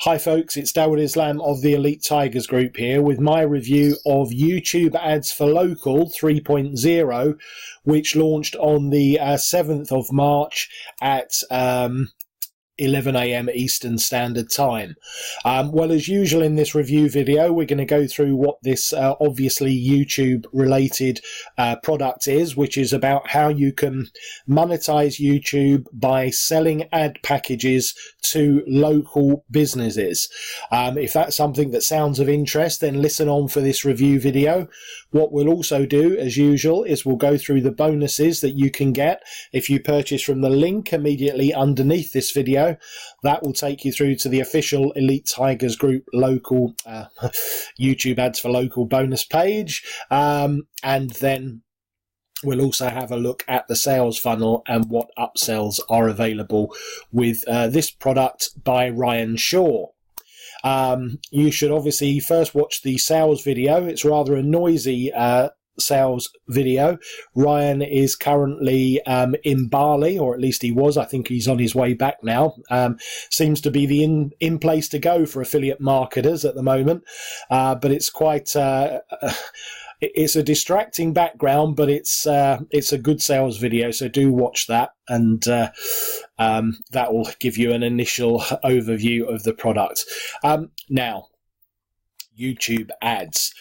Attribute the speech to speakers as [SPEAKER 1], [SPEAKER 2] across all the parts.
[SPEAKER 1] Hi folks, it's Dawud Islam of the Elite Tigers Group here with my review of YouTube Ads for Local 3.0, which launched on the 7th of March at 11 a.m. Eastern Standard Time. Well, as usual in this review video, we're going to go through what this obviously YouTube related product is, which is about how you can monetize YouTube by selling ad packages to local businesses. If that's something that sounds of interest, then listen on for this review video. What we'll also do, as usual, is we'll go through the bonuses that you can get if you purchase from the link immediately underneath this video. That will take you through to the official Elite Tigers Group local YouTube Ads for Local bonus page, and then we'll also have a look at the sales funnel and what upsells are available with this product by Ryan Shaw. You should obviously first watch the sales video. It's rather a noisy sales video. Ryan is currently in Bali, or at least he was. I think he's on his way back now. Seems to be the in place to go for affiliate marketers at the moment, but it's quite it's a distracting background, but it's a good sales video, so do watch that, and that will give you an initial overview of the product. Now, YouTube ads.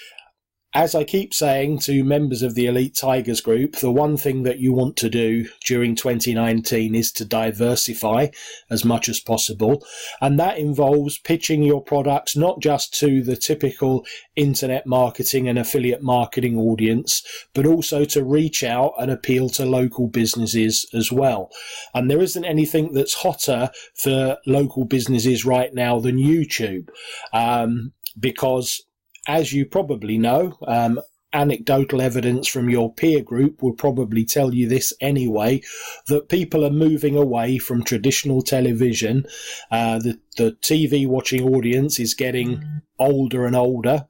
[SPEAKER 1] As I keep saying to members of the Elite Tigers Group, the one thing that you want to do during 2019 is to diversify as much as possible. And that involves pitching your products not just to the typical internet marketing and affiliate marketing audience, but also to reach out and appeal to local businesses as well. And there isn't anything that's hotter for local businesses right now than YouTube, because as you probably know, anecdotal evidence from your peer group will probably tell you this anyway, that people are moving away from traditional television. The TV watching audience is getting older and older.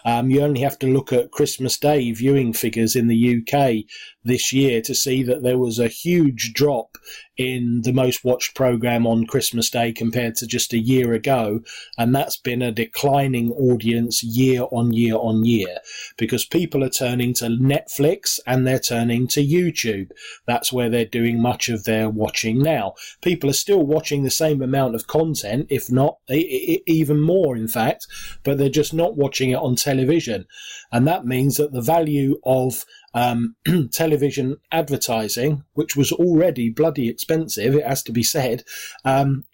[SPEAKER 1] You only have to look at Christmas Day viewing figures in the UK this year to see that there was a huge drop in the most watched program on Christmas Day compared to just a year ago, and that's been a declining audience year on year on year because people are turning to Netflix and they're turning to YouTube. That's where they're doing much of their watching now. People are still watching the same amount of content, if not even more in fact, but they're just not watching it on television. And that means that the value of television advertising, which was already bloody expensive, it has to be said,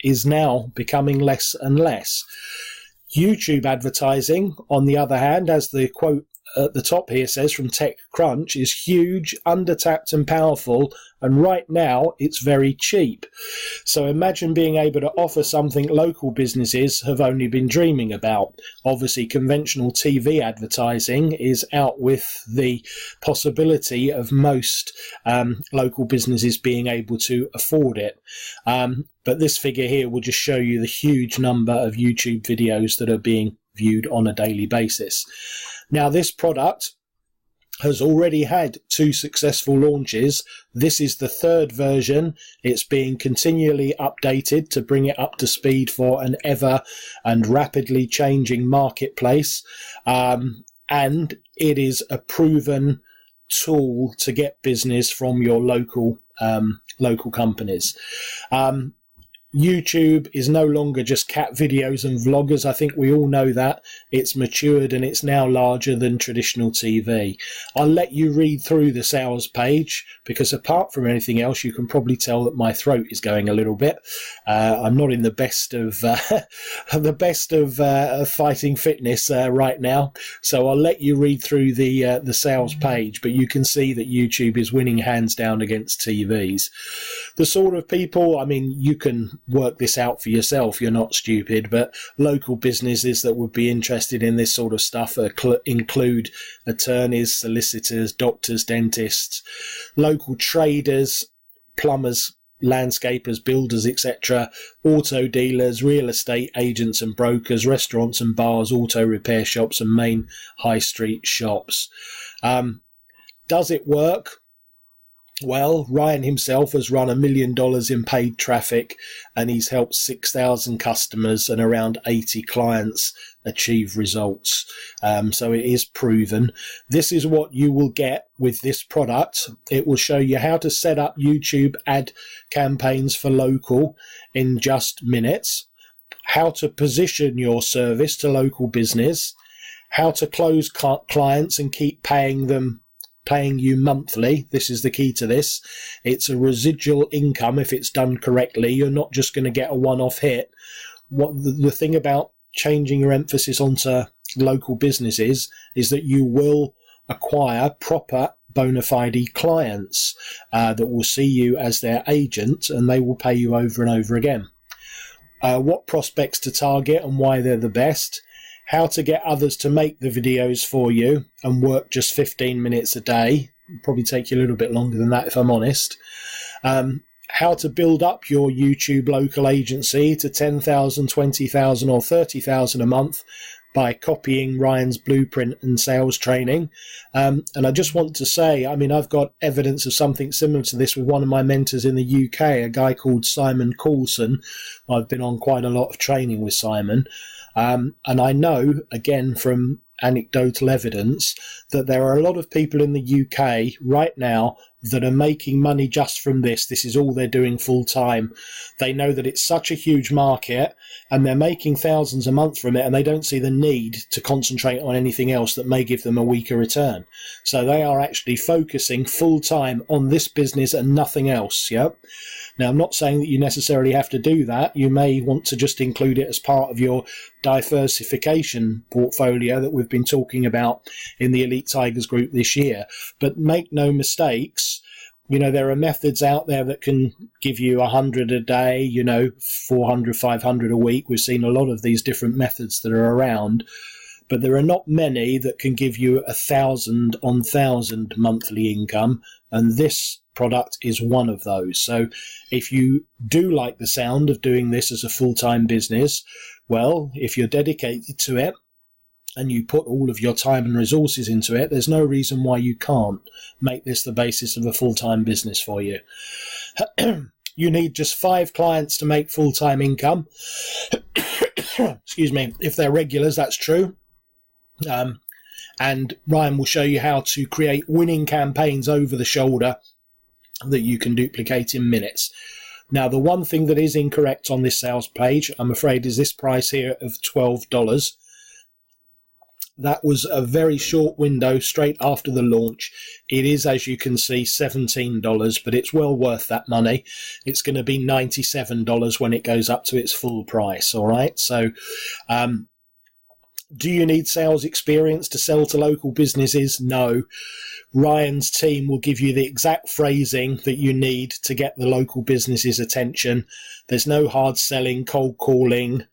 [SPEAKER 1] is now becoming less and less. YouTube advertising, on the other hand, as the quote at the top here says from TechCrunch, is huge, undertapped and powerful, and right now it's very cheap. So imagine being able to offer something local businesses have only been dreaming about. Obviously conventional TV advertising is out with the possibility of most local businesses being able to afford it. But this figure here will just show you the huge number of YouTube videos that are being viewed on a daily basis. Now, this product has already had 2 successful launches. This is the 3rd version. It's being continually updated to bring it up to speed for an ever and rapidly changing marketplace. And it is a proven tool to get business from your local companies. YouTube is no longer just cat videos and vloggers. I think we all know that. It's matured and it's now larger than traditional TV. I'll let you read through the sales page because apart from anything else, you can probably tell that my throat is going a little bit. I'm not in the best of fighting fitness right now, so I'll let you read through the sales page. But you can see that YouTube is winning hands down against TVs. The sort of people, I mean, you can work this out for yourself, you're not stupid, but local businesses that would be interested in this sort of stuff include attorneys, solicitors, doctors, dentists, local traders, plumbers, landscapers, builders, etc., auto dealers, real estate agents and brokers, restaurants and bars, auto repair shops and main high street shops. Does it work? Well, Ryan himself has run $1 million in paid traffic, and he's helped 6,000 customers and around 80 clients achieve results. So it is proven. This is what you will get with this product. It will show you how to set up YouTube ad campaigns for local in just minutes, how to position your service to local business, how to close clients and keep paying you monthly. This is the key to this. It's a residual income if it's done correctly. You're not just going to get a one-off hit. What the thing about changing your emphasis onto local businesses is that you will acquire proper bona fide clients that will see you as their agent, and they will pay you over and over again. What prospects to target and why they're the best, how to get others to make the videos for you and work just 15 minutes a day. It'll probably take you a little bit longer than that if I'm honest. How to build up your YouTube local agency to 10,000, 20,000 or 30,000 a month by copying Ryan's blueprint and sales training. And I just want to say, I mean, I've got evidence of something similar to this with one of my mentors in the UK, a guy called Simon Coulson. I've been on quite a lot of training with Simon. And I know, again, from anecdotal evidence, that there are a lot of people in the UK right now that are making money just from this. This is all they're doing full time. They know that it's such a huge market and they're making thousands a month from it, and they don't see the need to concentrate on anything else that may give them a weaker return. So they are actually focusing full time on this business and nothing else. Yep. Now, I'm not saying that you necessarily have to do that. You may want to just include it as part of your diversification portfolio that we've been talking about in the Elite Tigers group this year. But make no mistakes, you know, there are methods out there that can give you 100 a day, you know, 400, 500 a week. We've seen a lot of these different methods that are around, but there are not many that can give you 1,000 on 1,000 monthly income. And this product is one of those. So if you do like the sound of doing this as a full-time business, well, if you're dedicated to it and you put all of your time and resources into it, there's no reason why you can't make this the basis of a full-time business for you. You need just 5 clients to make full-time income. Excuse me. If they're regulars, that's true. And Ryan will show you how to create winning campaigns over the shoulder that you can duplicate in minutes. Now, the one thing that is incorrect on this sales page, I'm afraid, is this price here of $12. That was a very short window straight after the launch. It is, as you can see, $17, but it's well worth that money. It's going to be $97 when it goes up to its full price, all right? So, do you need sales experience to sell to local businesses? No. Ryan's team will give you the exact phrasing that you need to get the local business's attention. There's no hard selling, cold calling,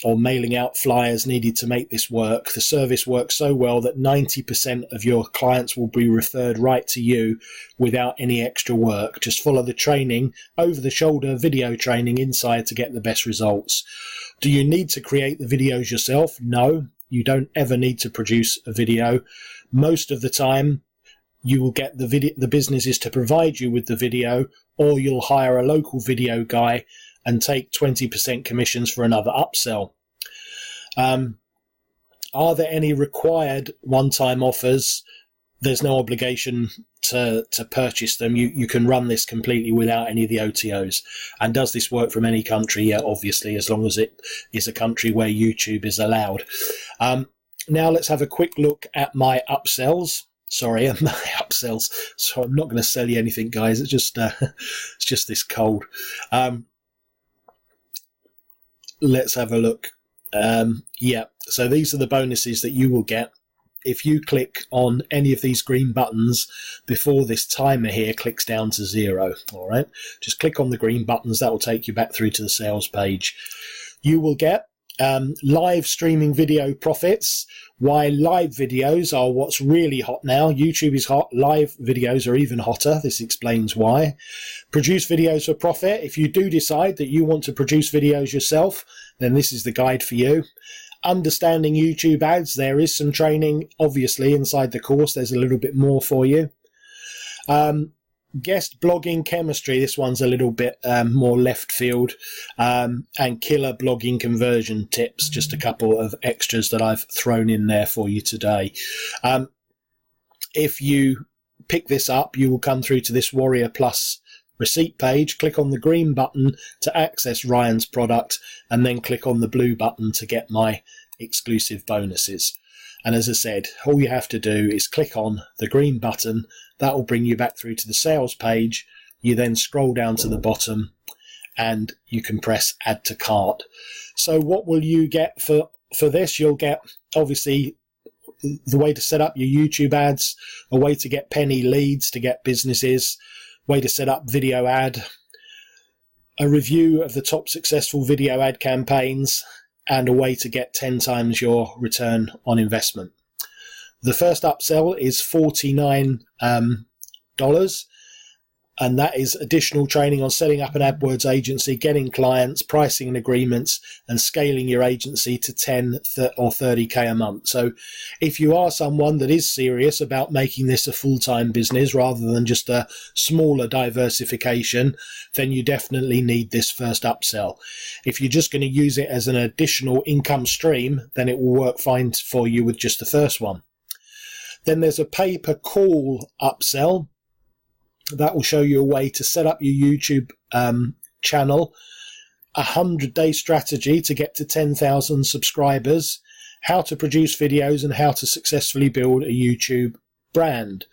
[SPEAKER 1] or mailing out flyers needed to make this work. The service works so well that 90% of your clients will be referred right to you without any extra work. Just follow the training, over-the-shoulder video training inside to get the best results. Do you need to create the videos yourself? No, you don't ever need to produce a video. Most of the time, you will get the businesses to provide you with the video, or you'll hire a local video guy and take 20% commissions for another upsell. Are there any required one-time offers? There's no obligation to purchase them. You can run this completely without any of the OTOs. And does this work from any country? Yeah, obviously, as long as it is a country where YouTube is allowed. Now let's have a quick look at my upsells. Sorry, my upsells. So I'm not going to sell you anything, guys. It's just this cold. Let's have a look. Yeah, so these are the bonuses that you will get if you click on any of these green buttons before this timer here clicks down to 0. All right, just click on the green buttons. That will take you back through to the sales page. You will get live streaming video profits. Why live videos are what's really hot now. YouTube is hot. Live videos are even hotter. This explains why. Produce videos for profit. If you do decide that you want to produce videos yourself, then this is the guide for you. Understanding YouTube ads. There is some training, obviously, inside the course. There's a little bit more for you. guest blogging chemistry. This one's a little bit more left field, and killer blogging conversion tips. Just a couple of extras that I've thrown in there for you today. If you pick this up, you will come through to this Warrior Plus receipt page. Click on the green button to access Ryan's product, and then click on the blue button to get my exclusive bonuses. And as I said, all you have to do is click on the green button. That will bring you back through to the sales page. You then scroll down to the bottom and you can press add to cart. So what will you get for this? You'll get, obviously, the way to set up your YouTube ads, a way to get penny leads to get businesses, way to set up video ad, a review of the top successful video ad campaigns, and a way to get 10 times your return on investment. The first upsell is $49, and that is additional training on setting up an AdWords agency, getting clients, pricing and agreements, and scaling your agency to 10 or 30k a month. So if you are someone that is serious about making this a full-time business rather than just a smaller diversification, then you definitely need this first upsell. If you're just going to use it as an additional income stream, then it will work fine for you with just the first one. Then there's a pay-per-call upsell. That will show you a way to set up your YouTube channel, a 100-day strategy to get to 10,000 subscribers, how to produce videos, and how to successfully build a YouTube brand.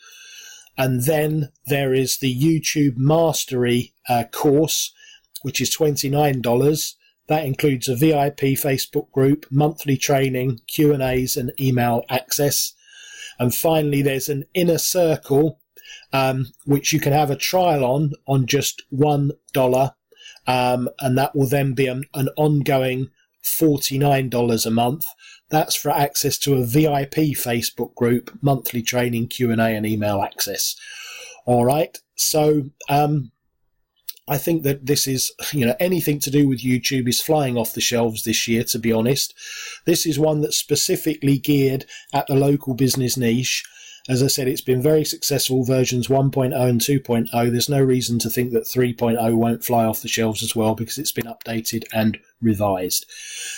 [SPEAKER 1] And then there is the YouTube Mastery course, which is $29. That includes a VIP Facebook group, monthly training, Q&As, and email access. And finally, there's an inner circle, which you can have a trial on just $1, and that will then be an ongoing $49 a month. That's for access to a VIP Facebook group, monthly training, Q&A, and email access. All right, so I think that this is, anything to do with YouTube is flying off the shelves this year, to be honest. This is one that's specifically geared at the local business niche. As I said, it's been very successful, versions 1.0 and 2.0. There's no reason to think that 3.0 won't fly off the shelves as well, because it's been updated and revised.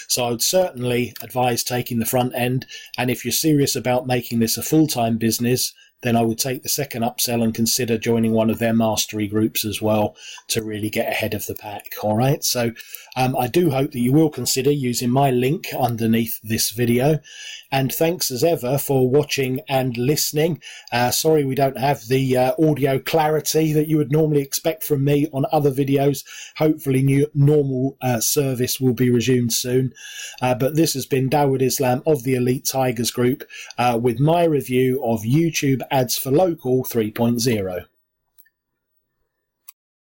[SPEAKER 1] So I would certainly advise taking the front end. And if you're serious about making this a full-time business, then I would take the second upsell and consider joining one of their mastery groups as well to really get ahead of the pack. All right. So I do hope that you will consider using my link underneath this video. And thanks as ever for watching and listening. Sorry we don't have the audio clarity that you would normally expect from me on other videos. Hopefully normal service will be resumed soon. But this has been Dawood Islam of the Elite Tigers Group with my review of YouTube Ads for Local 3.0.